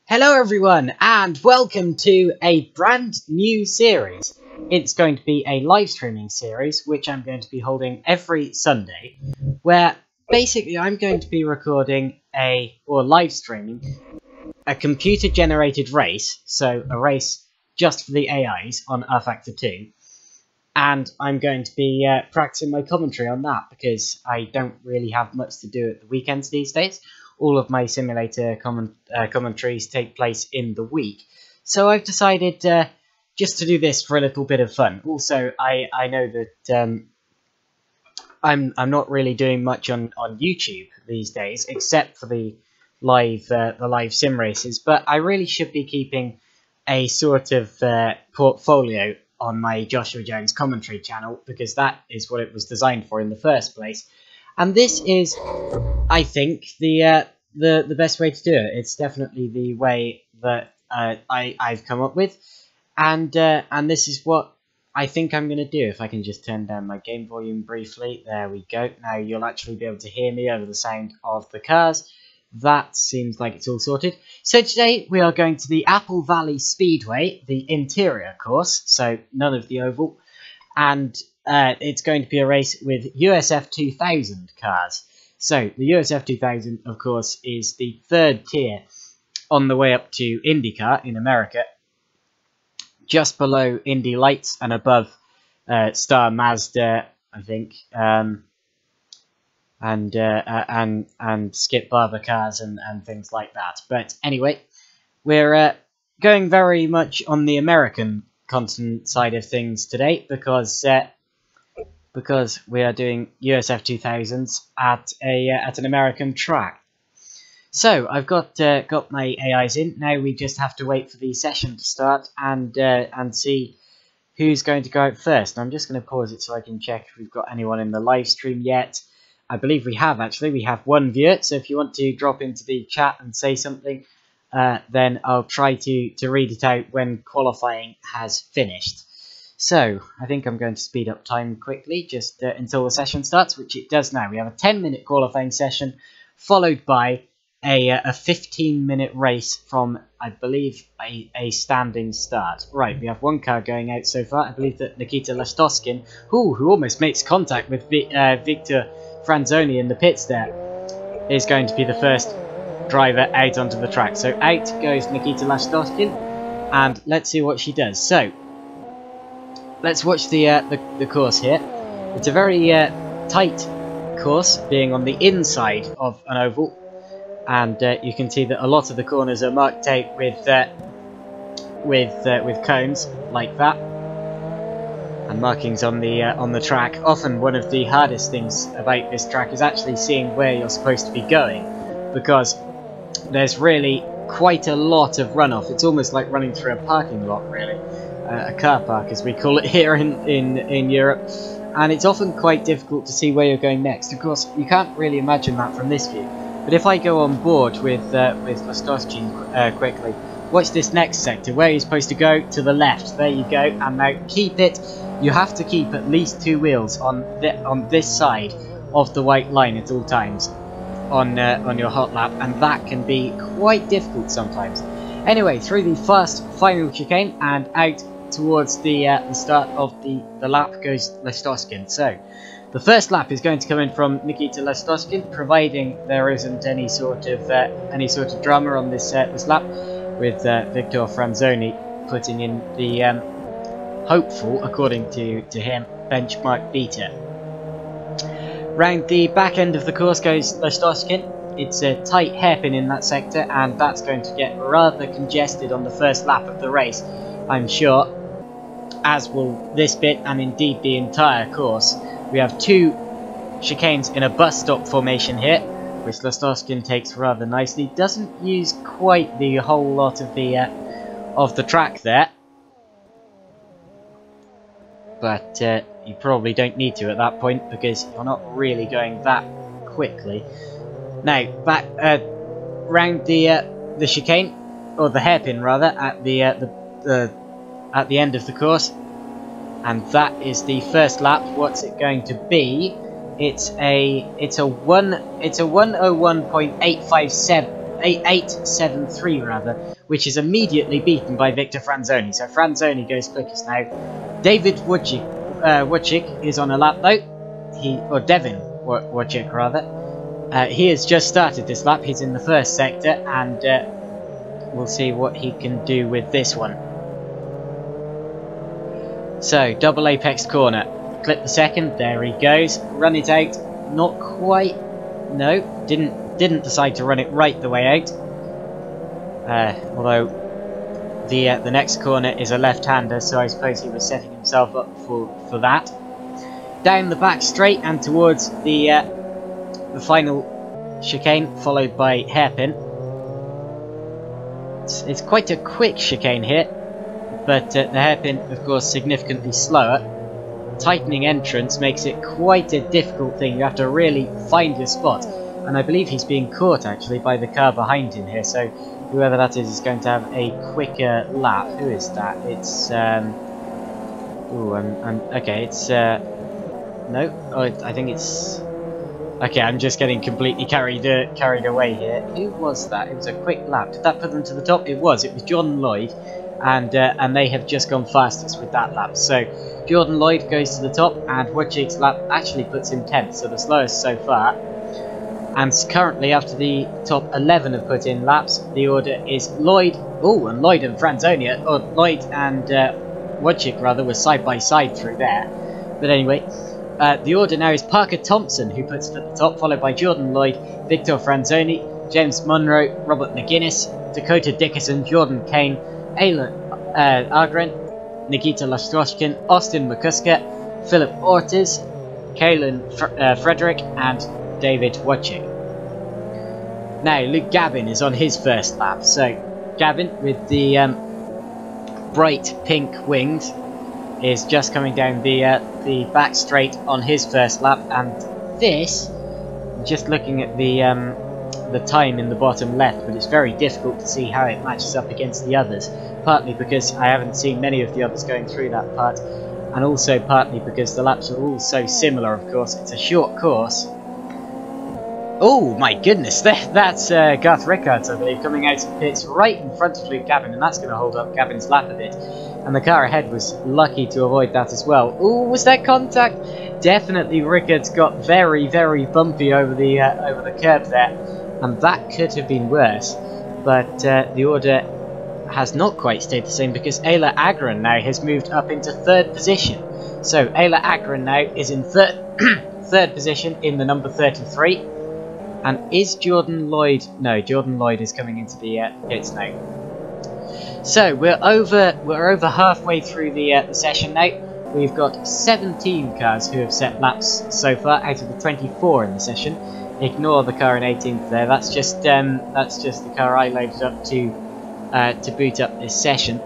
Hello everyone and welcome to a brand new series. It's going to be a live streaming series which I'm going to be holding every Sunday, where basically I'm going to be recording live streaming a computer generated race, so a race just for the AIs on rFactor 2, and I'm going to be practicing my commentary on that because I don't really have much to do at the weekends these days. All of my simulator commentaries take place in the week. So I've decided just to do this for a little bit of fun. Also, I know that I'm not really doing much on YouTube these days, except for the live sim races, but I really should be keeping a sort of portfolio on my Joshua Jones commentary channel, because that is what it was designed for in the first place. And this is, I think, the best way to do it. It's definitely the way that I've come up with, and this is what I think I'm going to do. If I can just turn down my game volume briefly, there we go. Now you'll actually be able to hear me over the sound of the cars. That seems like it's all sorted. So today we are going to the Apple Valley Speedway, the interior course, so none of the oval, and it's going to be a race with USF2000 cars. So the USF2000, of course, is the third tier on the way up to IndyCar in America, just below Indy Lights and above Star Mazda, I think, and Skip Barber cars and things like that. But anyway, we're going very much on the American continent side of things today, because we are doing USF2000s at an American track. So I've got my AIs in. Now we just have to wait for the session to start and see who's going to go out first. And I'm just going to pause it so I can check if we've got anyone in the live stream yet. I believe we have, actually. We have one viewer, so if you want to drop into the chat and say something, then I'll try to read it out when qualifying has finished. So, I think I'm going to speed up time quickly, just until the session starts, which it does now. We have a 10-minute qualifying session, followed by a 15-minute race from, I believe, a standing start. Right, we have one car going out so far. I believe that Nikita Lastoskin, who almost makes contact with Victor Franzoni in the pits there, is going to be the first driver out onto the track. So out goes Nikita Lastoskin, and let's see what she does. So, let's watch the course here. It's a very tight course, being on the inside of an oval, and you can see that a lot of the corners are marked out with cones like that, and markings on the track. Often one of the hardest things about this track is actually seeing where you're supposed to be going, because there's really quite a lot of runoff. It's almost like running through a parking lot, really. A car park, as we call it here in Europe, and it's often quite difficult to see where you're going next. Of course, you can't really imagine that from this view, but if I go on board with Lastoskin quickly, watch this next sector. Where you're supposed to go? To the left. There you go. And now keep it. You have to keep at least two wheels on this side of the white line at all times on your hot lap, and that can be quite difficult sometimes. Anyway, through the first final chicane and out towards the start of the lap goes Lastoskin. So the first lap is going to come in from Nikita Lastoskin, providing there isn't any sort of drama on this lap, with Victor Franzoni putting in the hopeful, according to him, benchmark beater. Round the back end of the course goes Lastoskin. It's a tight hairpin in that sector, and that's going to get rather congested on the first lap of the race, I'm sure, as will this bit and indeed the entire course. We have two chicanes in a bus stop formation here, which Lastoskin takes rather nicely. Doesn't use quite the whole lot of the track there, but you probably don't need to at that point, because you're not really going that quickly. Now back round the chicane, or the hairpin rather, at the end of the course, and that is the first lap. What's it going to be? It's a 101.857 8.73 rather, which is immediately beaten by Victor Franzoni. So Franzoni goes quickest now. David Wojcik is on a lap though. Devin Wojcik rather. He has just started this lap. He's in the first sector, and we'll see what he can do with this one. So, double apex corner. Clip the second. There he goes. Run it out. Not quite. No, didn't decide to run it right the way out. Although the next corner is a left-hander, so I suppose he was setting himself up for that. Down the back straight and towards the final chicane, followed by hairpin. It's quite a quick chicane here, but the hairpin, of course, significantly slower. Tightening entrance makes it quite a difficult thing. You have to really find your spot, and I believe he's being caught actually by the car behind him here, so whoever that is going to have a quicker lap. Who is that? It's okay, it's no, I think it's okay. I'm just getting completely carried away here. Who was that? It was a quick lap. Did that put them to the top? It was Jordan Lloyd, and they have just gone fastest with that lap. So Jordan Lloyd goes to the top, and Wojcik's lap actually puts him 10th, so the slowest so far. And currently, after the top 11 have put in laps, the order is Lloyd. Oh, and Lloyd and Franzoni, or Lloyd and Wojcik rather, were side by side through there. But anyway, the order now is Parker Thompson, who puts it at the top, followed by Jordan Lloyd, Victor Franzoni, James Munro, Robert McGuinness, Dakota Dickerson, Jordan Kane, Ayla Agren, Nikita Lastoshkin, Austin McCusker, Philip Ortiz, Kalen Frederick, and David Wojcik. Now Luke Gavin is on his first lap. So Gavin, with the bright pink wings, is just coming down the back straight on his first lap, and this, just looking at the time in the bottom left, but it's very difficult to see how it matches up against the others, partly because I haven't seen many of the others going through that part, and also partly because the laps are all so similar. Of course, it's a short course. Oh my goodness, that's Garth Rickards, I believe, coming out of pits right in front of Luke Gavin, and that's going to hold up Gavin's lap a bit. And the car ahead was lucky to avoid that as well. Oh, was that contact? Definitely Rickards got very, very bumpy over the curb there, and that could have been worse. But the order has not quite stayed the same, because Ayla Agren now has moved up into third position. So Ayla Agren now is in third position in the number 33. And is Jordan Lloyd? No, Jordan Lloyd is coming into the pits now. So we're over halfway through the session now. We've got 17 cars who have set laps so far out of the 24 in the session. Ignore the car in 18th there. That's just the car I loaded up to boot up this session.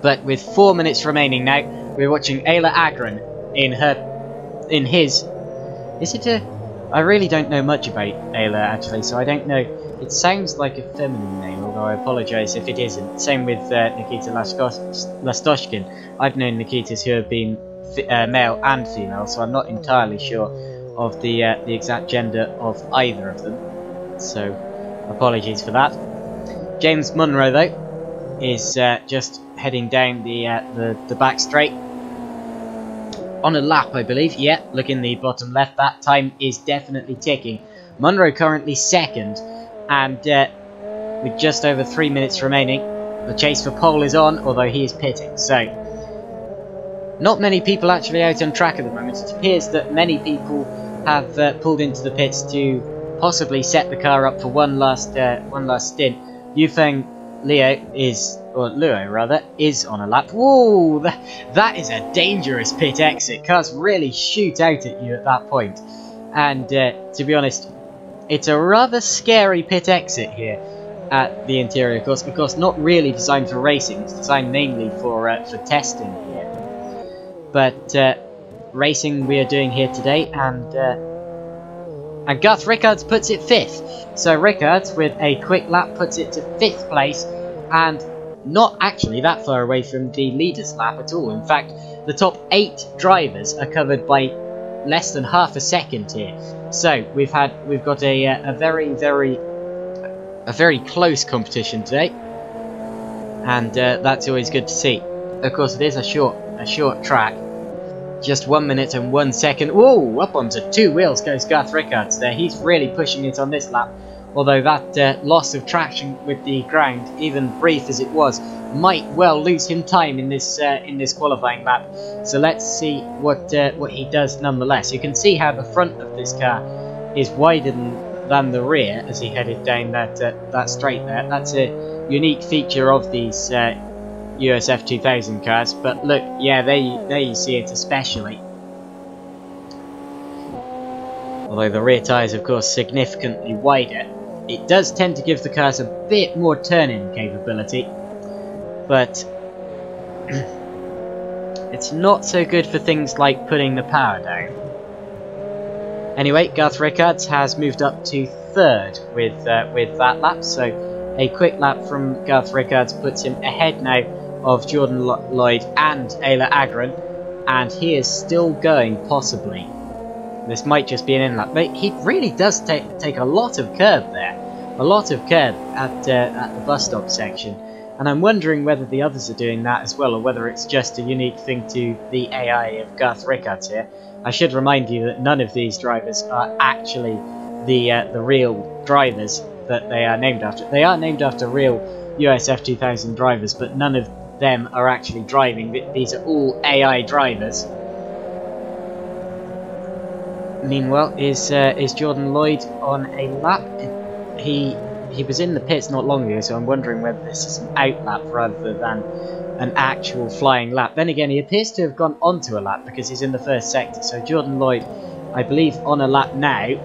But with 4 minutes remaining now, we're watching Ayla Agren in his. Is it a? I really don't know much about Ayla, actually, so I don't know. It sounds like a feminine name, although I apologise if it isn't. Same with Nikita Lastoshkin. I've known Nikitas who have been male and female, so I'm not entirely sure of the exact gender of either of them. So, apologies for that. James Munro, though, is just heading down the back straight. On a lap, I believe. Yeah, look in the bottom left. That time is definitely ticking. Munro currently second, and with just over 3 minutes remaining, the chase for pole is on, although he is pitting. So, not many people actually out on track at the moment. It appears that many people have pulled into the pits to possibly set the car up for one last stint. Yufeng Luo is on a lap. Whoa, that is a dangerous pit exit. Cars really shoot out at you at that point. And to be honest, it's a rather scary pit exit here at the interior course. Of course, not really designed for racing. It's designed mainly for testing here. But racing we are doing here today, and Garth Rickards puts it 5th. So Rickards, with a quick lap, puts it to 5th place, and not actually that far away from the leader's lap at all. In fact, the top 8 drivers are covered by less than half a second here. So we've got a very, very a very close competition today, and that's always good to see. Of course, it is a short track. Just 1 minute and 1 second. Whoa! Up onto 2 wheels goes Garth Rickards there. He's really pushing it on this lap. Although that loss of traction with the ground, even brief as it was, might well lose him time in this qualifying lap. So let's see what he does nonetheless. You can see how the front of this car is wider than the rear as he headed down that straight there. That's a unique feature of these USF2000 cars, but look, yeah, there you see it especially. Although the rear tyres, of course, significantly wider, it does tend to give the cars a bit more turning capability, but it's not so good for things like putting the power down. Anyway, Garth Rickards has moved up to 3rd with that lap, so a quick lap from Garth Rickards puts him ahead now of Jordan Lloyd and Ayla Agron, and he is still going, possibly. This might just be an in-lap, but he really does take a lot of curb there. A lot of curb at the bus stop section, and I'm wondering whether the others are doing that as well, or whether it's just a unique thing to the AI of Garth Rickards here. I should remind you that none of these drivers are actually the real drivers that they are named after. They are named after real USF2000 drivers, but none of them are actually driving. These are all AI drivers. Meanwhile, is Jordan Lloyd on a lap? He was in the pits not long ago, so I'm wondering whether this is an out lap rather than an actual flying lap. Then again, he appears to have gone onto a lap because he's in the first sector. So Jordan Lloyd, I believe, on a lap now,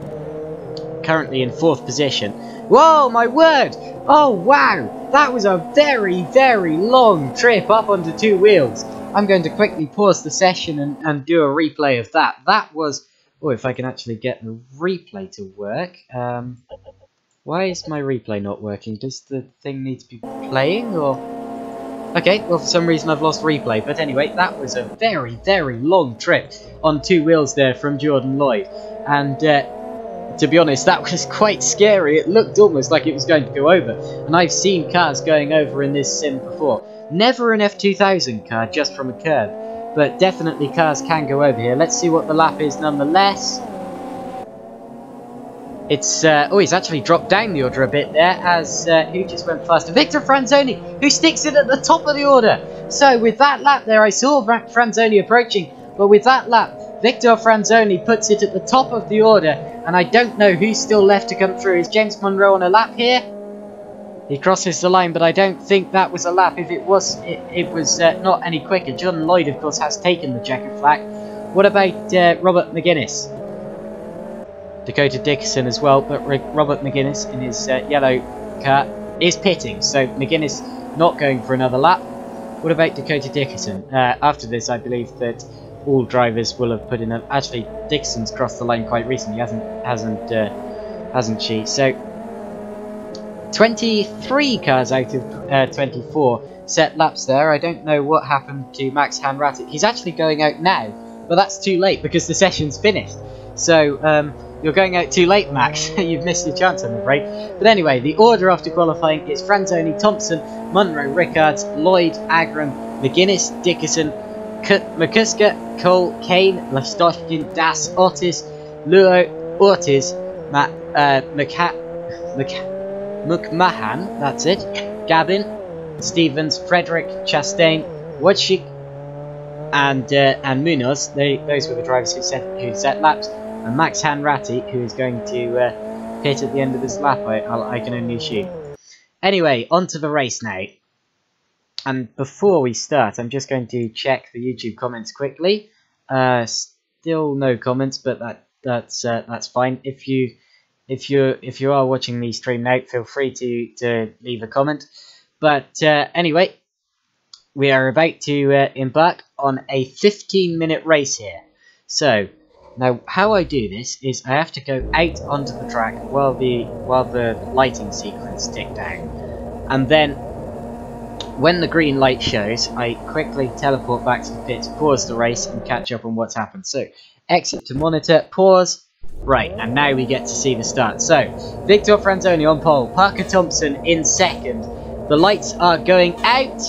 currently in 4th position. Whoa, my word! Oh, wow! That was a very, very long trip up onto 2 wheels. I'm going to quickly pause the session and do a replay of that. That was... Oh, if I can actually get the replay to work. Why is my replay not working? Does the thing need to be playing, or...? Okay, well, for some reason I've lost replay. But anyway, that was a very, very long trip on 2 wheels there from Jordan Lloyd. And, to be honest, that was quite scary. It looked almost like it was going to go over. And I've seen cars going over in this sim before. Never an F2000 car, just from a curb. But definitely cars can go over here. Let's see what the lap is nonetheless. It's, oh, he's actually dropped down the order a bit there, as, who just went faster? Victor Franzoni, who sticks it at the top of the order. So, with that lap there, I saw Franzoni approaching, but with that lap, Victor Franzoni puts it at the top of the order, and I don't know who's still left to come through. Is James Monroe on a lap here? He crosses the line, but I don't think that was a lap. If it was, it was not any quicker. Jordan Lloyd, of course, has taken the checkered flag. What about Robert McGuinness? Dakota Dickerson as well, but Robert McGuinness in his yellow car is pitting, so McGuinness not going for another lap. What about Dakota Dickerson? After this, I believe that all drivers will have put in. Actually, Dickerson's crossed the line quite recently, hasn't she? So 23 cars out of 24 set laps there. I don't know what happened to Max Hanratty. He's actually going out now, but that's too late because the session's finished. So you're going out too late, Max. You've missed your chance, I'm afraid. But anyway, the order after qualifying is Franzoni, Thompson, Monroe, Rickards, Lloyd, Agron, McGuinness, Dickerson, McCusker, Cole, Kane, Lastoshkin, Das, Otis, Luo, Ortiz, McMahon, that's it, Gavin, Stevens, Frederick, Chastain, Wojcik, and Munoz. Those were the drivers who set laps. And Max Hanratty, who is going to pit at the end of this lap, I can only assume. Anyway, on to the race now. And before we start, I'm just going to check the YouTube comments quickly. Still no comments, but that's fine. If you are watching the stream now, feel free to leave a comment. But anyway, we are about to embark on a 15-minute race here. So now, how I do this is I have to go out onto the track while the lighting sequence ticks down, and then when the green light shows, I quickly teleport back to the pits, pause the race, and catch up on what's happened. So, exit to monitor, pause, Right, and now we get to see the start. So, Victor Franzoni on pole, Parker Thompson in second. The lights are going out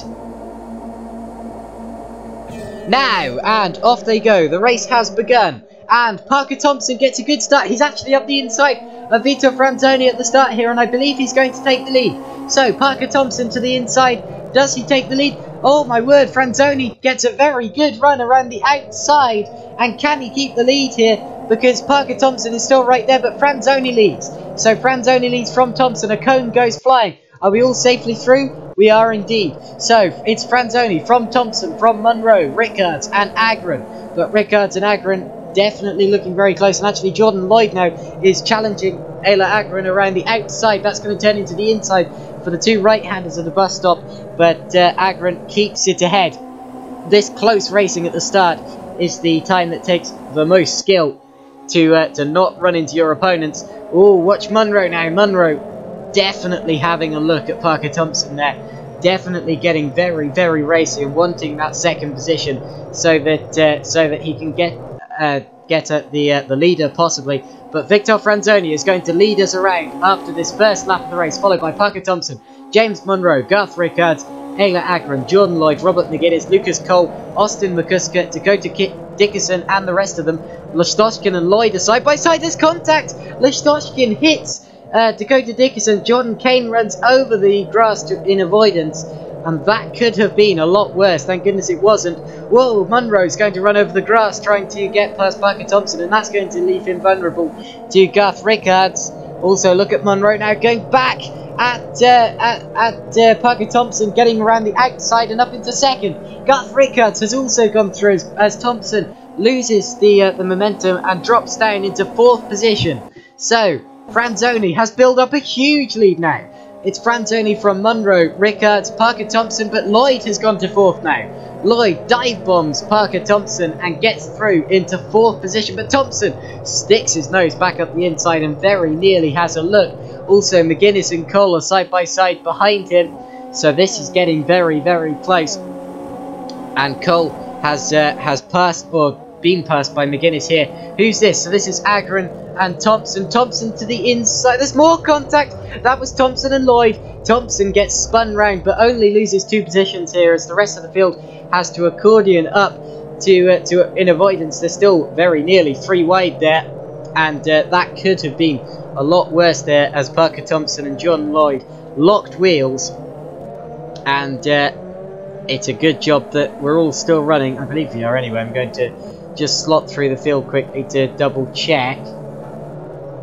now, and off they go. The race has begun, and Parker Thompson gets a good start. He's actually up the inside of Victor Franzoni at the start here, and I believe he's going to take the lead. So, Parker Thompson to the inside. Does he take the lead? Oh my word, Franzoni gets a very good run around the outside, and can he keep the lead here? Because Parker Thompson is still right there, but Franzoni leads. So Franzoni leads from Thompson. A cone goes flying. Are we all safely through? We are indeed. So it's Franzoni from Thompson, from Munro, Rickards and Agron. But Rickards and Agron definitely looking very close. And actually Jordan Lloyd now is challenging Ayla Agron around the outside. That's going to turn into the inside for the two right-handers of the bus stop. But Agron keeps it ahead. This close racing at the start is the time that takes the most skill to not run into your opponents. Oh, watch Munro now. Munro definitely having a look at Parker Thompson there. Definitely getting very, very racy and wanting that second position so that he can get at the leader possibly. But Victor Franzoni is going to lead us around after this first lap of the race, followed by Parker Thompson, James Munro, Garth Rickards, Ayla Agron, Jordan Lloyd, Robert McGuinness, Lucas Cole, Austin McCusker, Dakota Dickerson and the rest of them. Listoshkin and Lloyd are side by side. There's contact. Listoshkin hits Dakota Dickerson. Jordan Kane runs over the grass in avoidance, and that could have been a lot worse. Thank goodness it wasn't. Whoa, Munro's going to run over the grass trying to get past Parker Thompson, and that's going to leave him vulnerable to Garth Rickards. Also, look at Munro now going back at Parker Thompson, getting around the outside and up into second. Garth Rickards has also gone through as Thompson loses the momentum and drops down into fourth position. So Franzoni has built up a huge lead now. It's Franzoni from Munro, Rickards, Parker Thompson, but Lloyd has gone to fourth now. Lloyd dive bombs Parker Thompson and gets through into fourth position, but Thompson sticks his nose back up the inside and very nearly has a look. Also, McGuinness and Cole are side by side behind him, so this is getting very, very close. And Cole has passed or been passed by McGuinness here. Who's this? So this is Agron and Thompson. Thompson to the inside. There's more contact. That was Thompson and Lloyd. Thompson gets spun round, but only loses 2 positions here as the rest of the field has to accordion up to in avoidance. They're still very nearly 3 wide there, and that could have been a lot worse there as Parker Thompson and John Lloyd locked wheels. And it's a good job that we're all still running. I believe we are anyway. I'm going to just slot through the field quickly to double check.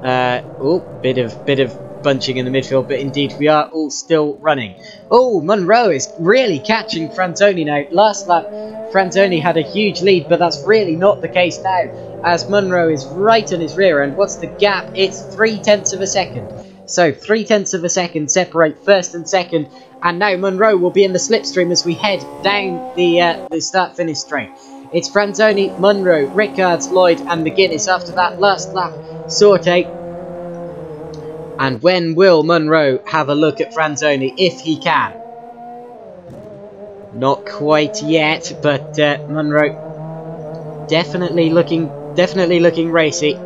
Oh, bit of bunching in the midfield, but indeed we are all still running. Oh, Munro is really catching Franzoni now. Last lap, Franzoni had a huge lead, but that's really not the case now, as Munro is right on his rear end. What's the gap? It's 0.3 of a second. So 0.3 of a second separate first and second, and now Munro will be in the slipstream as we head down the start-finish straight. It's Franzoni, Munro, Rickards, Lloyd and McGuinness after that last lap sortie. And when will Munro have a look at Franzoni, if he can? Not quite yet, but Munro definitely looking racy.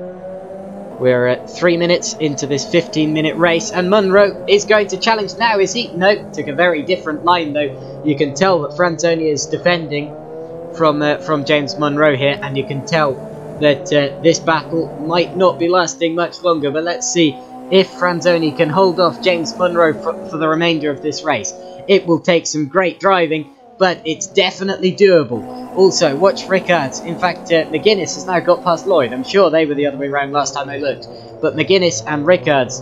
We're at 3 minutes into this 15-minute race, and Munro is going to challenge now, is he? No, took a very different line though. You can tell that Franzoni is defending from James Munro here, and you can tell that this battle might not be lasting much longer. But let's see if Franzoni can hold off James Munro for the remainder of this race. It will take some great driving, but it's definitely doable. Also, watch Rickards. In fact, McGuinness has now got past Lloyd. I'm sure they were the other way around last time I looked. But McGuinness and Rickards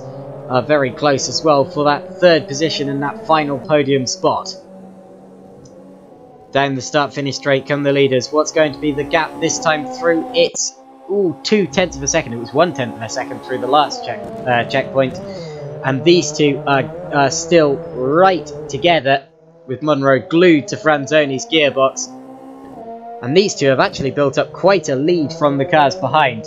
are very close as well for that third position and that final podium spot. Down the start-finish straight come the leaders. What's going to be the gap this time through? It's 0.2 of a second. It was 0.1 of a second through the last checkpoint. And these two are still right together, with Munro glued to Franzoni's gearbox. And these two have actually built up quite a lead from the cars behind.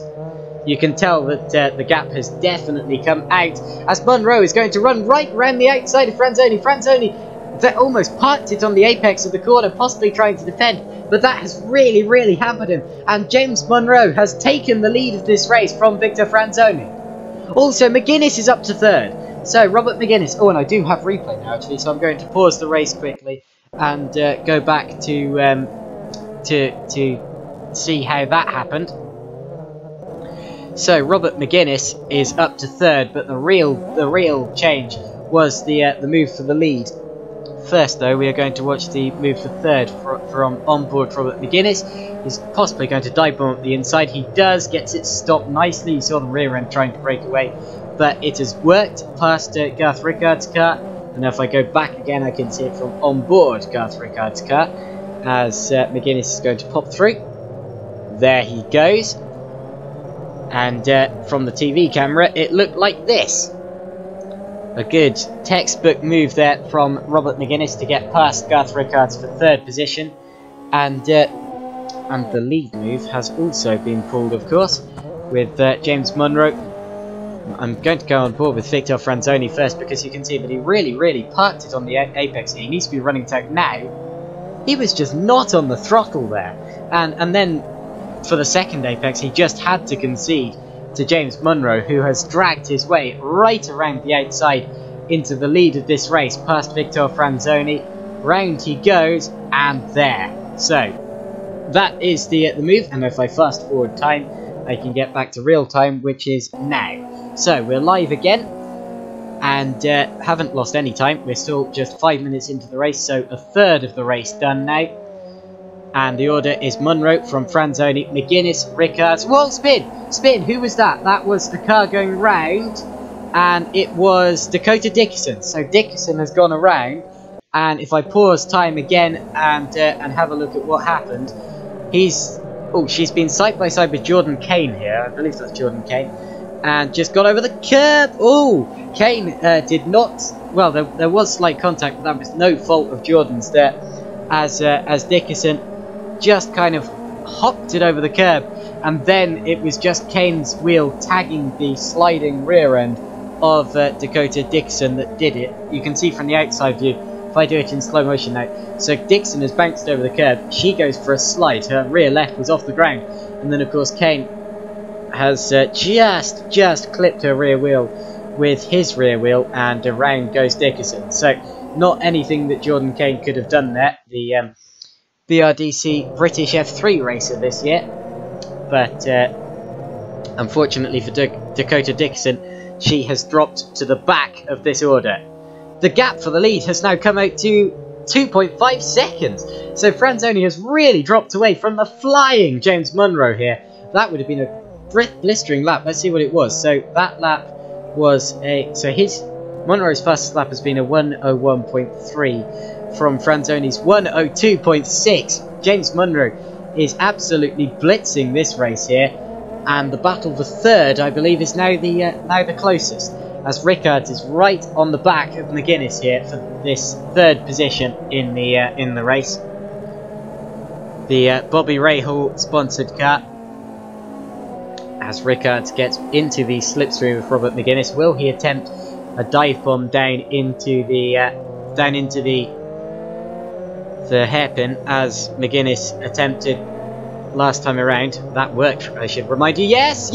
You can tell that the gap has definitely come out, as Munro is going to run right around the outside of Franzoni. Franzoni that almost parked it on the apex of the corner, possibly trying to defend. but that has really hampered him, and James Monroe has taken the lead of this race from Victor Franzoni. Also, McGuinness is up to third. So, Robert McGuinness... Oh, and I do have replay now, actually, so I'm going to pause the race quickly and go back to see how that happened. So, Robert McGuinness is up to third, but the real change was the move for the lead. First, though, we are going to watch the move for third from onboard Robert McGuinness. He's possibly going to dive bomb at the inside. He does, gets it stopped nicely. You saw the rear end trying to break away, but it has worked past Garth Rickard's car. And if I go back again, I can see it from onboard Garth Rickard's car as McGuinness is going to pop through. There he goes. And from the TV camera, it looked like this. A good textbook move there from Robert McGuinness to get past Garth Rickard's for third position. And the lead move has also been pulled, of course, with James Monroe. I'm going to go on board with Victor Franzoni first, because you can see that he really parked it on the apex here. He needs to be running tight now. He was just not on the throttle there. And then for the second apex, he just had to concede to James Monroe, who has dragged his way right around the outside into the lead of this race, past Victor Franzoni. Round he goes, and there. So, that is the move, and if I fast forward time, I can get back to real time, which is now. So, we're live again, and haven't lost any time. We're still just 5 minutes into the race, so a third of the race done now. And the order is Monroe from Franzoni, McGuinness, Rickards. Whoa, spin! Who was that? That was the car going round, and it was Dakota Dickerson. So Dickerson has gone around, and if I pause time again and have a look at what happened, she's been side by side with Jordan Kane here. I believe that's Jordan Kane, and just got over the curb. Oh, Kane did not. Well, there was slight contact, but that was no fault of Jordan's there, as Dickerson just kind of hopped it over the curb, and then it was just Kane's wheel tagging the sliding rear end of Dakota Dickerson that did it. You can see from the outside view, if I do it in slow motion now. So Dickerson has bounced over the curb, she goes for a slide, her rear left was off the ground, and then of course Kane has just clipped her rear wheel with his rear wheel, and around goes Dickerson. So not anything that Jordan Kane could have done there, the BRDC British F3 racer this year, but unfortunately for Dakota Dickerson, she has dropped to the back of this order. The gap for the lead has now come out to 2.5 seconds, so Franzoni has really dropped away from the flying James Monroe here. That would have been a blistering lap. Let's see what it was. So that lap was Monroe's fastest lap has been a 1:01.3 from Franzoni's 1:02.6. James Monroe is absolutely blitzing this race here, and the battle for third, I believe, is now the closest, as Rickards is right on the back of McGuinness here for this third position in the race. The Bobby Rahal sponsored car. As Rickards gets into the slipstream of Robert McGuinness, will he attempt a dive bomb down into the hairpin, as McGuinness attempted last time around? That worked, I should remind you. Yes,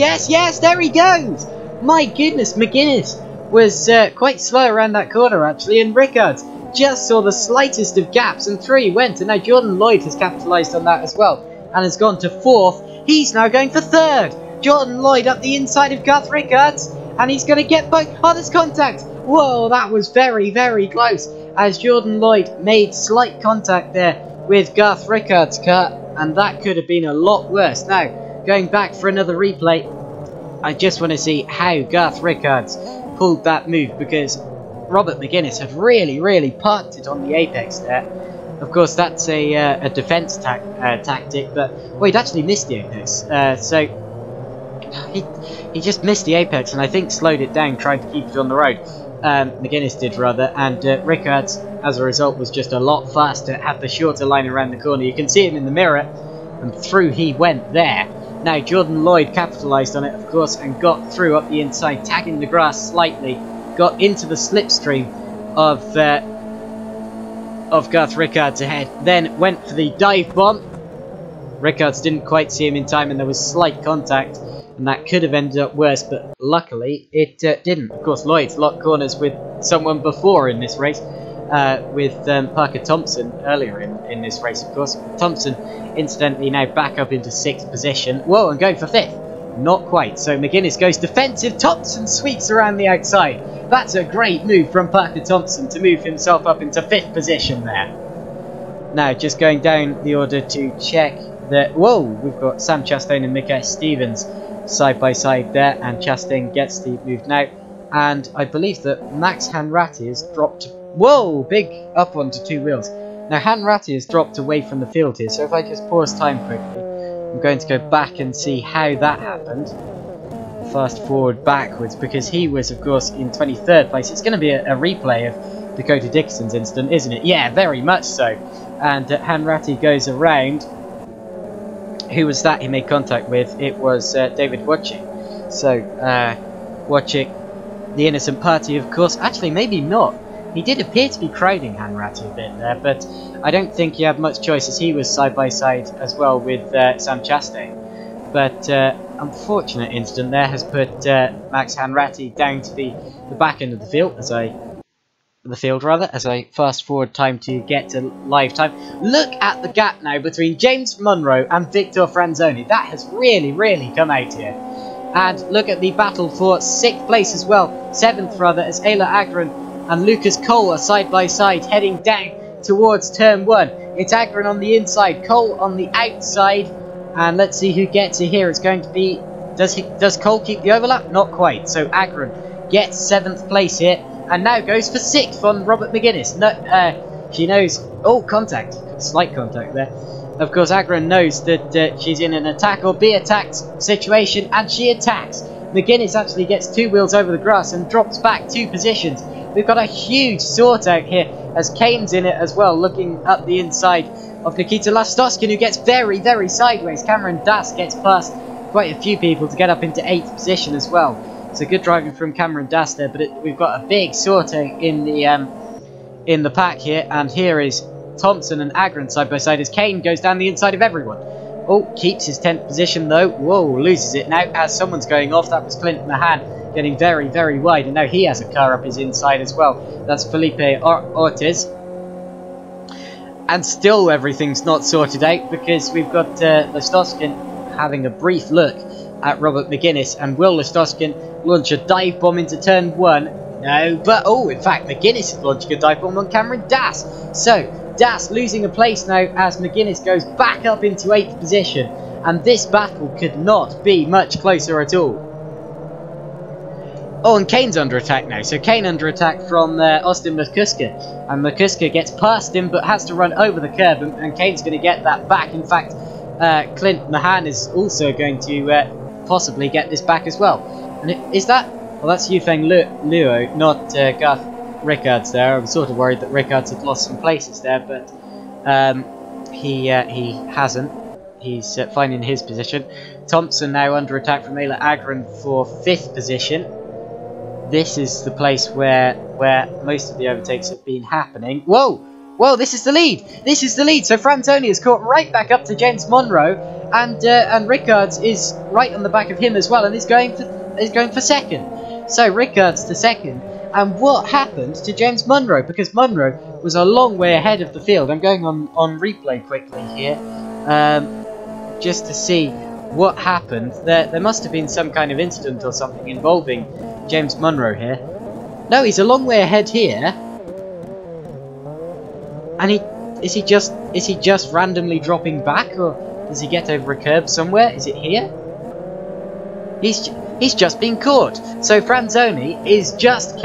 there he goes! My goodness, McGuinness was quite slow around that corner, actually, and Rickards just saw the slightest of gaps, and through he went, and now Jordan Lloyd has capitalised on that as well, and has gone to fourth. He's now going for third! Jordan Lloyd up the inside of Garth Rickards, and he's going to get both. Oh, there's contact! Whoa, that was very close, as Jordan Lloyd made slight contact there with Garth Rickards' car, and that could have been a lot worse. Now, going back for another replay, I just want to see how Garth Rickards pulled that move, because Robert McGuinness had really parked it on the apex there. Of course, that's a defence tactic, but well, he'd actually missed the apex, so he just missed the apex, and I think slowed it down, trying to keep it on the road. McGuinness did, rather, and Rickards, as a result, was just a lot faster, had the shorter line around the corner. You can see him in the mirror, and through he went there. Now, Jordan Lloyd capitalised on it, of course, and got through up the inside, tagging the grass slightly, got into the slipstream of Garth Rickards ahead, then went for the dive bomb, Rickards didn't quite see him in time, and there was slight contact, and that could have ended up worse, but luckily it didn't. Of course, Lloyd's locked corners with someone before in this race, with Parker Thompson earlier in this race, of course. Thompson, incidentally, now back up into 6th position. Whoa, and going for 5th. Not quite. So McGuinness goes defensive. Thompson sweeps around the outside. That's a great move from Parker Thompson to move himself up into 5th position there. Now, just going down the order to check that... Whoa, we've got Sam Chastain and Mika Stevens side by side there, and Chastain gets the move now. And I believe that Max Hanratty has dropped... Whoa, big up onto 2 wheels. Now, Hanratty has dropped away from the field here, so if I just pause time quickly, I'm going to go back and see how that happened. Fast forward backwards, because he was, of course, in 23rd place. It's going to be a replay of Dakota Dixon's incident, isn't it? Yeah, very much so. And Hanratty goes around. Who was that he made contact with? It was David Wojcik. So, Wojcik, the innocent party, of course. Actually, maybe not. He did appear to be crowding Hanratty a bit there, but I don't think he had much choice, as he was side by side as well with Sam Chastain. But unfortunate incident there has put Max Hanratty down to the back end of the field, as I fast forward time to get to live time. Look at the gap now between James Munro and Victor Franzoni. That has really, really come out here. And look at the battle for 6th place as well. 7th rather, as Ayla Agron and Lucas Cole are side by side heading down towards turn 1. It's Agron on the inside, Cole on the outside, and let's see who gets it here. It's going to be... Does Cole keep the overlap? Not quite. So Agron gets 7th place here, and now goes for 6th on Robert McGuinness. No, she knows... Oh, contact. Slight contact there. Of course, Agron knows that she's in an attack or be attacked situation, and she attacks. McGuinness actually gets 2 wheels over the grass and drops back 2 positions. We've got a huge sort out here, as Kane's in it as well, looking up the inside of Nikita Lastoskin, who gets very, very sideways. Cameron Das gets past quite a few people to get up into 8th position as well. So good driving from Cameron Das there, but we've got a big sort out in the pack here, and here is Thompson and Agron side by side as Kane goes down the inside of everyone. Oh, keeps his 10th position though. Whoa, loses it now as someone's going off. That was Clint Mahan, getting very, very wide, and now he has a car up his inside as well. That's Felipe Ortiz. And still everything's not sorted out, because we've got Lastoskin having a brief look at Robert McGuinness. And will Lastoskin launch a dive bomb into turn 1? No, but oh, in fact, McGuinness is launching a dive bomb on Cameron Das. So, Das losing a place now as McGuinness goes back up into 8th position. And this battle could not be much closer at all. Oh, and Kane's under attack now. So Kane under attack from Austin Makuska. And Makuska gets past him, but has to run over the curb. And Kane's going to get that back. In fact, Clint Mahan is also going to possibly get this back as well. And is that... Well, that's Yufeng Luo, not Garth Rickards there. I was sort of worried that Rickards had lost some places there, but he hasn't. He's fine in his position. Thompson now under attack from Ayla Agron for 5th position. This is the place where most of the overtakes have been happening. Whoa! Whoa, this is the lead! This is the lead! So Franzoni is caught right back up to James Monroe, and Rickards is right on the back of him as well, and is going for 2nd. So Rickards to 2nd. And what happened to James Monroe? Because Monroe was a long way ahead of the field. I'm going on replay quickly here, just to see what happened. There must have been some kind of incident or something involving James Monroe here. No, he's a long way ahead here. And is he just randomly dropping back, or does he get over a curb somewhere? Is it here? He's just been caught. So Franzoni is just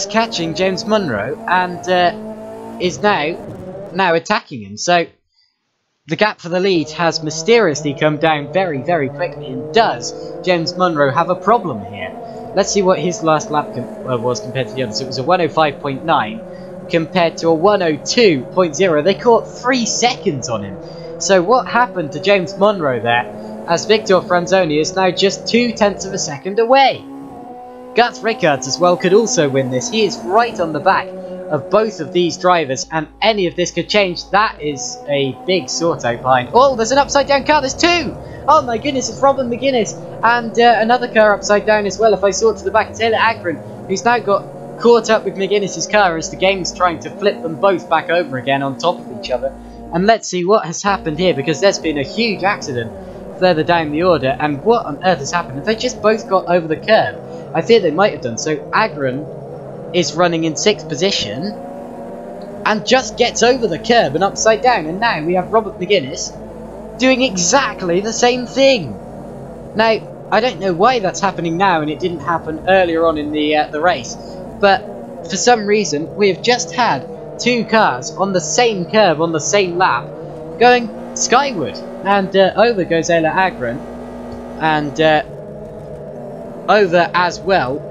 catching James Monroe, and is now attacking him. So the gap for the lead has mysteriously come down very, very quickly. And does James Monroe have a problem here? Let's see what his last lap was compared to the others. It was a 105.9 compared to a 102.0. They caught 3 seconds on him. So what happened to James Monroe there, as Victor Franzoni is now just 0.2 of a second away? Guts Rickards as well could also win this. He is right on the back of both of these drivers, and any of this could change. That is a big sort out behind. Oh, there's an upside down car. There's two. Oh my goodness, it's Robin McGuinness and another car upside down as well. If I saw to the back, it's Taylor Agron, who's now got caught up with McGuinness's car as the game's trying to flip them both back over again on top of each other. And let's see what has happened here, because there's been a huge accident further down the order. And what on earth has happened? Have they just both got over the curb? I fear they might have done. So Agron is running in 6th position and just gets over the curb and upside down. And now we have Robert McGuinness doing exactly the same thing. Now, I don't know why that's happening now and it didn't happen earlier on in the race, but for some reason we have just had two cars on the same curb on the same lap going skyward, and over goes Taylor Agron, and over as well.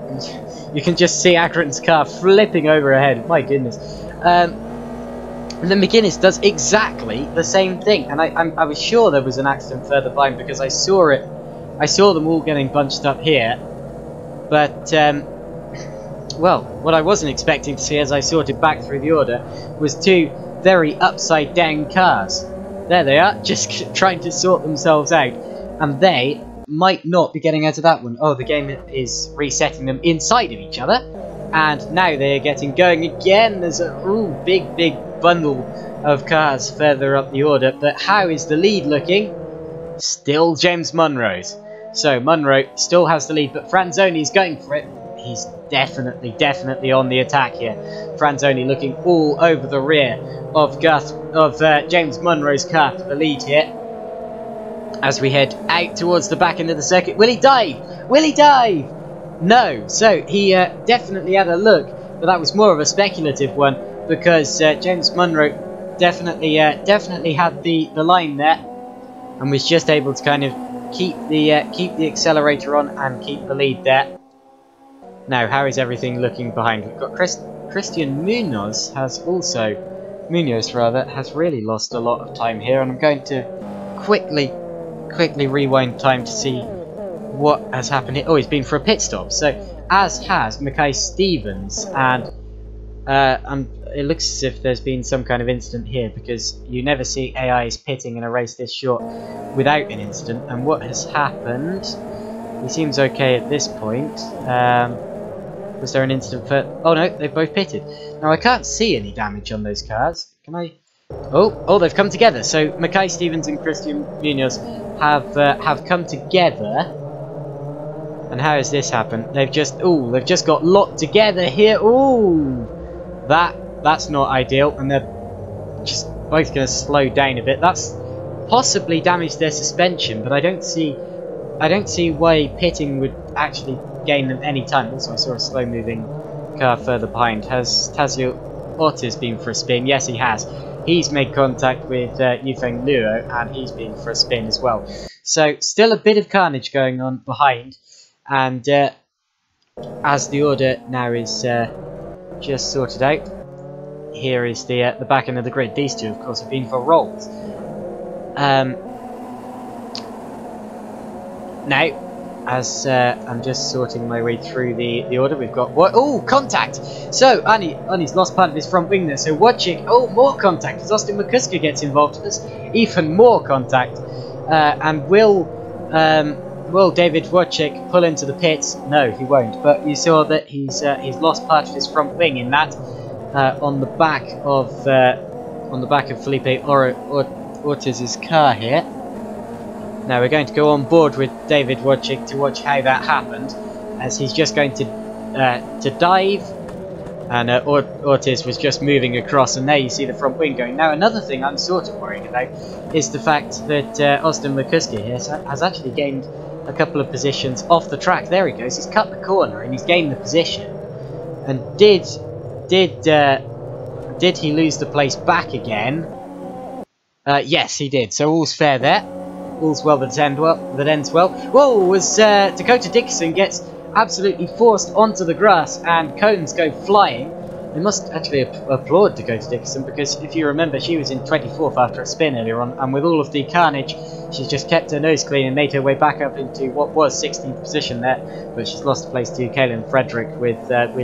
You can just see Agron's car flipping over ahead. My goodness. And then McGuinness does exactly the same thing. And I was sure there was an accident further behind, because I saw it. I saw them all getting bunched up here. But, well, what I wasn't expecting to see as I sorted back through the order was two very upside down cars. There they are, just trying to sort themselves out. And they might not be getting out of that one. Oh, the game is resetting them inside of each other, and now they are getting going again. There's a big bundle of cars further up the order, but how is the lead looking? Still James Munro's. So Munro still has the lead, but Franzoni's going for it. He's definitely on the attack here. Franzoni looking all over the rear of James Munro's car for the lead here, as we head out towards the back end of the circuit. Will he dive? Will he dive? No. So he definitely had a look, but that was more of a speculative one, because James Munro definitely had the line there, and was just able to kind of keep the accelerator on and keep the lead there. Now, how is everything looking behind? We've got Christian Munoz has really lost a lot of time here, and I'm going to quickly rewind time to see what has happened here. Oh, he's been for a pit stop. So, as has Mackay Stevens, and it looks as if there's been some kind of incident here, because you never see AIs pitting in a race this short without an incident. And what has happened? He seems okay at this point. Was there an incident for... Oh no, they've both pitted. Now I can't see any damage on those cars. Can I... Oh, they've come together. So Mackay Stevens and Christian Munoz have come together. And how has this happened? They've just got locked together here. Ooh, that's not ideal, and they're just both going to slow down a bit. That's possibly damaged their suspension, but I don't see why pitting would actually gain them any time. Also, I saw a slow-moving car further behind. Has Tazio Ortiz been for a spin? Yes, he has. He's made contact with Yufeng Luo, and he's been for a spin as well. So, still a bit of carnage going on behind, and as the order now is just sorted out, here is the back end of the grid. These two, of course, have been for rolls. Now, as I'm just sorting my way through the order, we've got what? Oh, contact! So Annie's lost part of his front wing there. So Wojcik, more contact as Austin McCusker gets involved. There's even more contact. And will David Wojcik pull into the pits? No, he won't. But you saw that he's lost part of his front wing in that on the back of Felipe Ortiz's car here. Now we're going to go on board with David Wojcik to watch how that happened, as he's just going to dive, and Ortiz was just moving across, and there you see the front wing going. Now another thing I'm sort of worried about is the fact that Austin McCusker here has actually gained a couple of positions off the track. There he goes, he's cut the corner and he's gained the position. And did he lose the place back again? Yes, he did. So all's fair there. All's well that ends well. Whoa, as Dakota Dickerson gets absolutely forced onto the grass and cones go flying. We must actually applaud Dakota Dickerson, because if you remember, she was in 24th after a spin earlier on, and with all of the carnage, she's just kept her nose clean and made her way back up into what was 16th position there, but she's lost place to Kaylin Frederick with that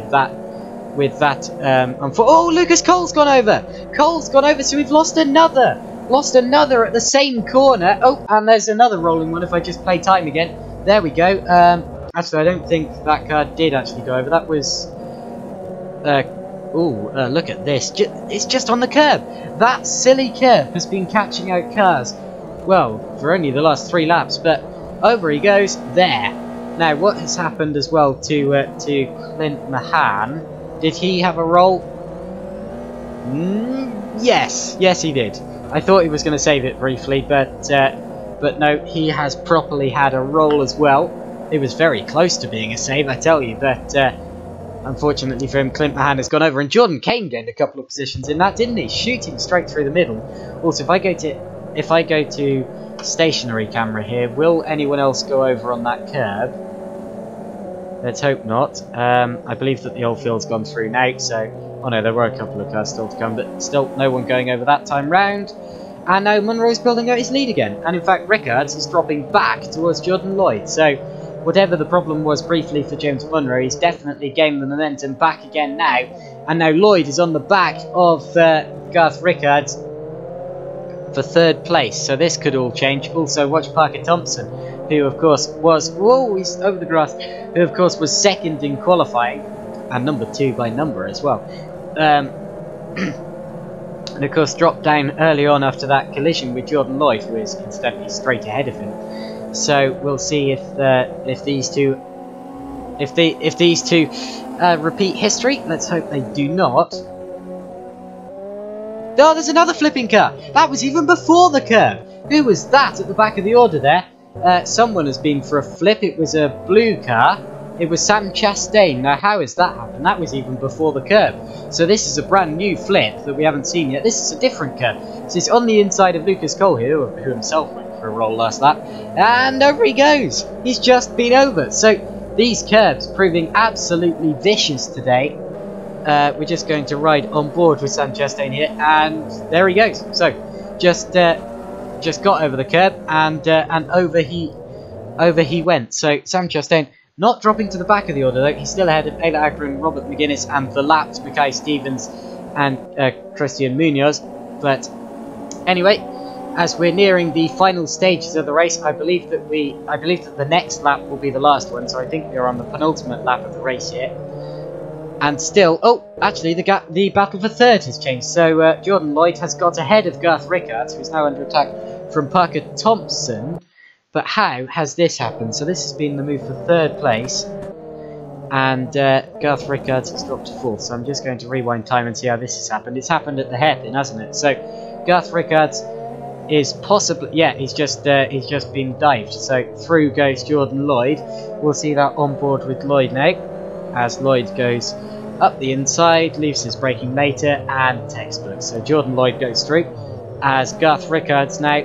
with that. Oh, Lucas Cole's gone over. Cole's gone over, so we've lost another. Lost another at the same corner. Oh, and there's another rolling one if I just play time again. There we go. Actually, I don't think that car did actually go over. That was... look at this. It's just on the curb. That silly curb has been catching out cars. Well, for only the last 3 laps, but over he goes. There. Now, what has happened as well to Clint Mahan? Did he have a roll? Yes. Yes, he did. I thought he was going to save it briefly, but no, he has properly had a roll as well. It was very close to being a save, I tell you, but unfortunately for him, Clint Mahan has gone over, and Jordan Kane gained a couple of positions in that, didn't he? Shooting straight through the middle. Also, if I go to stationary camera here, will anyone else go over on that curb? Let's hope not. I believe that the whole field's gone through now, so... Oh no, there were a couple of cars still to come, but still no one going over that time round. And now Munro's building out his lead again. And in fact, Rickards is dropping back towards Jordan Lloyd. So, whatever the problem was briefly for James Munro, he's definitely gained the momentum back again now. And now Lloyd is on the back of Garth Rickards for 3rd place. So this could all change. Also, watch Parker Thompson, who of course was... Whoa, he's over the grass. Who of course was 2nd in qualifying. And number 2 by number as well. And of course dropped down early on after that collision with Jordan Lloyd, who is incidentally straight ahead of him. So we'll see if these two repeat history. Let's hope they do not. Oh, there's another flipping car. That was even before the curb. Who was that at the back of the order there? Someone has been for a flip. It was a blue car. It was Sam Chastain. Now, how has that happened? That was even before the curb. So this is a brand new flip that we haven't seen yet. This is a different curb. So it's on the inside of Lucas Cole here, who himself went for a roll last lap. And over he goes. He's just been over. So these curbs proving absolutely vicious today. We're just going to ride on board with Sam Chastain here. And there he goes. So just got over the curb and over he went. So Sam Chastain... Not dropping to the back of the order though, he's still ahead of Ayla Akron, Robert McGuinness and the lapped Mackay Stevens and Christian Munoz. But anyway, as we're nearing the final stages of the race, I believe that the next lap will be the last one, so I think we're on the penultimate lap of the race here. And still, oh, actually the battle for 3rd has changed, so Jordan Lloyd has got ahead of Garth Rickards, who's now under attack from Parker Thompson. But how has this happened? So this has been the move for 3rd place. And Garth Rickards has dropped to 4th. So I'm just going to rewind time and see how this has happened. It's happened at the hairpin, hasn't it? So Garth Rickards is possibly... Yeah, he's just been dived. So through goes Jordan Lloyd. We'll see that on board with Lloyd now. As Lloyd goes up the inside, leaves his braking later, and textbook. So Jordan Lloyd goes through. As Garth Rickards now...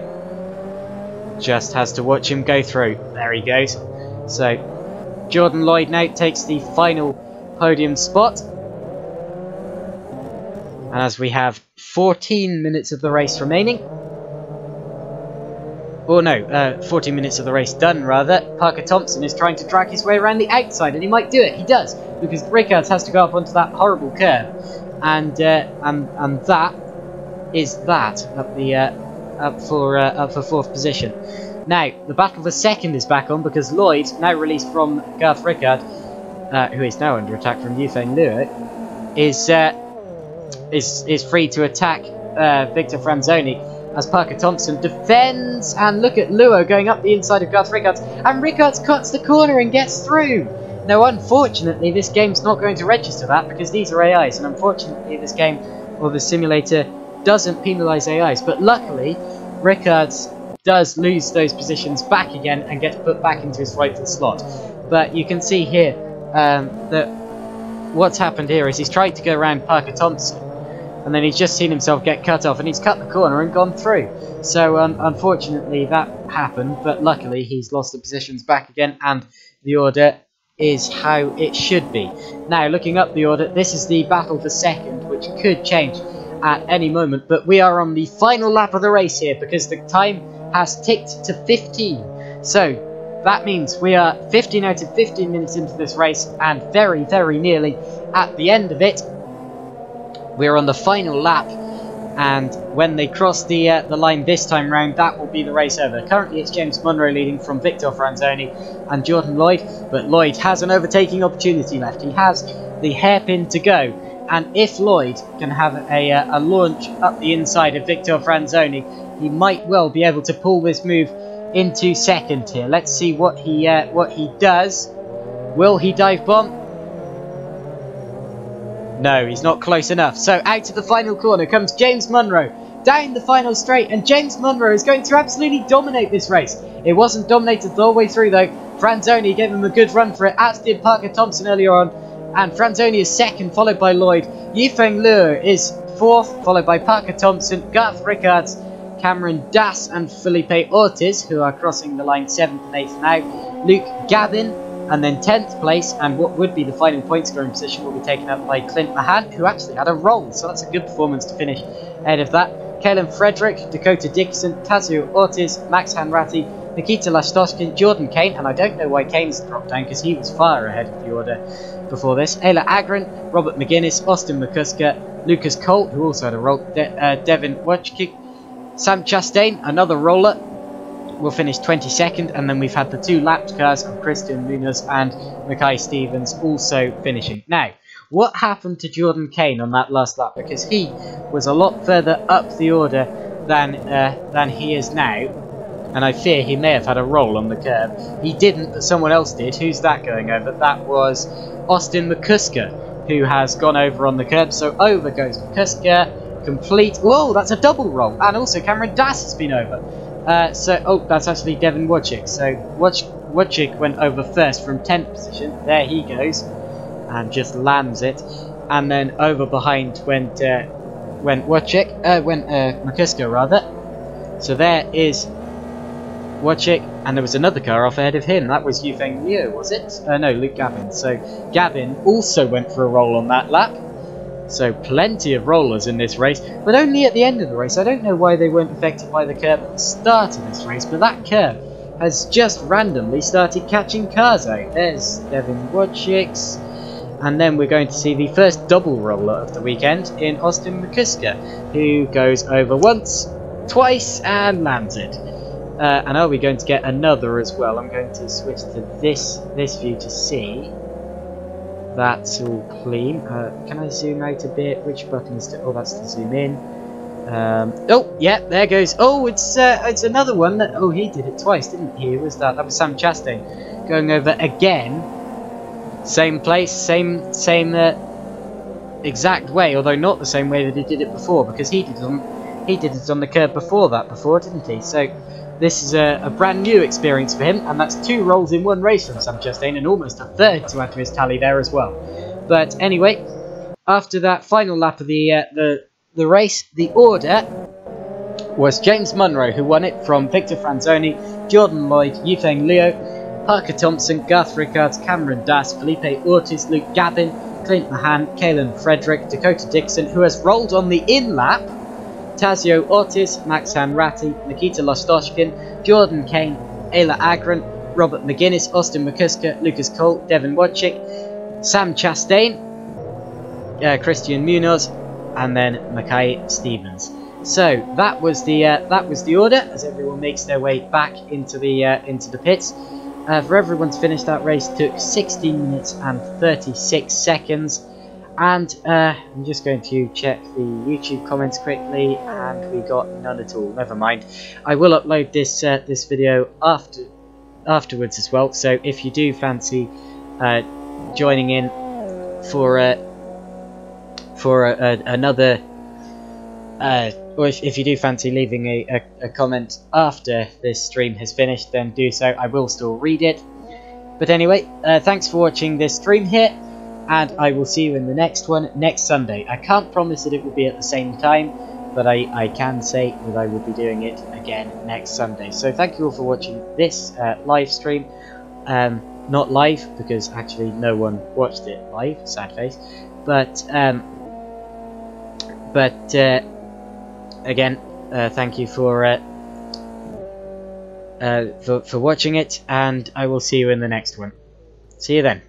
just has to watch him go through. There he goes. So Jordan Lloyd now takes the final podium spot. And as we have 14 minutes of the race remaining. Or no, 14 minutes of the race done rather. Parker Thompson is trying to drag his way around the outside, and he might do it. He does, because Rickards has to go up onto that horrible curve. And that is that up the up for 4th position. Now the battle for 2nd is back on, because Lloyd, now released from Garth Rickards, who is now under attack from Yufeng Luo, is free to attack Victor Franzoni as Parker Thompson defends. And look at Luo going up the inside of Garth Rickards, and Rickards cuts the corner and gets through. Now unfortunately this game's not going to register that, because these are AIs, and unfortunately this game, or the simulator, doesn't penalise AIs, but luckily Rickards does lose those positions back again and gets put back into his rightful slot. But you can see here that what's happened here is he's tried to go around Parker Thompson, and then he's just seen himself get cut off, and he's cut the corner and gone through. So unfortunately that happened, but luckily he's lost the positions back again, and the order is how it should be. Now looking up the order, this is the battle for 2nd, which could change at any moment, but we are on the final lap of the race here, because the time has ticked to 15. So that means we are 15 out of 15 minutes into this race, and very, very nearly at the end of it. We're on the final lap, and when they cross the line this time round, that will be the race over. Currently, it's James Munro leading from Victor Franzoni and Jordan Lloyd, but Lloyd has an overtaking opportunity left. He has the hairpin to go, and if Lloyd can have a launch up the inside of Victor Franzoni, he might well be able to pull this move into second here. Let's see what he does. Will he dive bomb? No, he's not close enough. So out to the final corner comes James Munro, down the final straight, and James Munro is going to absolutely dominate this race. It wasn't dominated the whole way through though. Franzoni gave him a good run for it, as did Parker Thompson earlier on, and Franzoni is second, followed by Lloyd. Yifeng Liu is fourth, followed by Parker Thompson, Garth Rickards, Cameron Dass and Felipe Ortiz, who are crossing the line 7th and 8th now. Luke Gavin, and then 10th place, and what would be the final point scoring position will be taken up by Clint Mahan, who actually had a roll, so that's a good performance to finish ahead of that. Kalen Frederick, Dakota Dixon, Tazio Ortiz, Max Hanratty, Nikita Lastoshkin, Jordan Kane, and I don't know why Kane's dropped down because he was far ahead of the order before this. Ayla Agron, Robert McGuinness, Austin McCusker, Lucas Colt, who also had a roll, Devin Wojcik, Sam Chastain, another roller, will finish 22nd, and then we've had the two lapped cars of Christian Munoz and Mackay Stevens also finishing. Now, what happened to Jordan Kane on that last lap? Because he was a lot further up the order than he is now, and I fear he may have had a roll on the curb. He didn't, but someone else did. Who's that going over? That was Austin McCusker, who has gone over on the curb. So over goes McCusker, complete. Whoa, that's a double roll, and also Cameron Dass has been over. Oh, that's actually Devin Wojcik. So Wojcik went over first from 10th position. There he goes, and just lands it. And then over behind went McCusker rather. So there is Wojcik, and there was another car off ahead of him. That was Yifeng Liu, was it? No, Luke Gavin. So Gavin also went for a roll on that lap. So plenty of rollers in this race, but only at the end of the race. I don't know why they weren't affected by the curb at the start of this race, but that curb has just randomly started catching cars out. There's Devin Wojcik's, and then we're going to see the first double roller of the weekend in Austin McCusker, who goes over once, twice, and lands it. And are we going to get another as well? I'm going to switch to this view to see. That's all clean. Can I zoom out a bit? Which button is to... Oh, that's to zoom in. Oh, yeah, there goes. Oh, it's another one. That, oh, he did it twice, didn't he? Who was that? That was Sam Chastain going over again. Same place, same exact way, although not the same way that he did it before, because he did it on the curb before that, didn't he? So this is a brand new experience for him, and that's 2 rolls in one race from Sam Chastain, and almost a third to add to his tally there as well. But anyway, after that final lap of the race, the order was James Munro, who won it from Victor Franzoni, Jordan Lloyd, Yifeng Liu, Parker Thompson, Garth Rickards, Cameron Dass, Felipe Ortiz, Luke Gavin, Clint Mahan, Kalen Frederick, Dakota Dixon, who has rolled on the in-lap, Tazio Ortiz, Max Hanratty, Nikita Lostoshkin, Jordan Kane, Ayla Agron, Robert McGuinness, Austin McCusker, Lucas Colt, Devin Wojcik, Sam Chastain, Christian Munoz, and then Mackay Stevens. So that was the order as everyone makes their way back into the pits. For everyone to finish that race took 16 minutes and 36 seconds. And I'm just going to check the YouTube comments quickly, and we got none at all. Never mind. I will upload this video afterwards as well. So if you do fancy joining in for another, or if you do fancy leaving a comment after this stream has finished, then do so. I will still read it. But anyway, thanks for watching this stream here. And I will see you in the next one next Sunday. I can't promise that it will be at the same time, but I can say that I will be doing it again next Sunday. So thank you all for watching this live stream. Not live, because actually no one watched it live, sad face. But again, thank you for for watching it, and I will see you in the next one. See you then.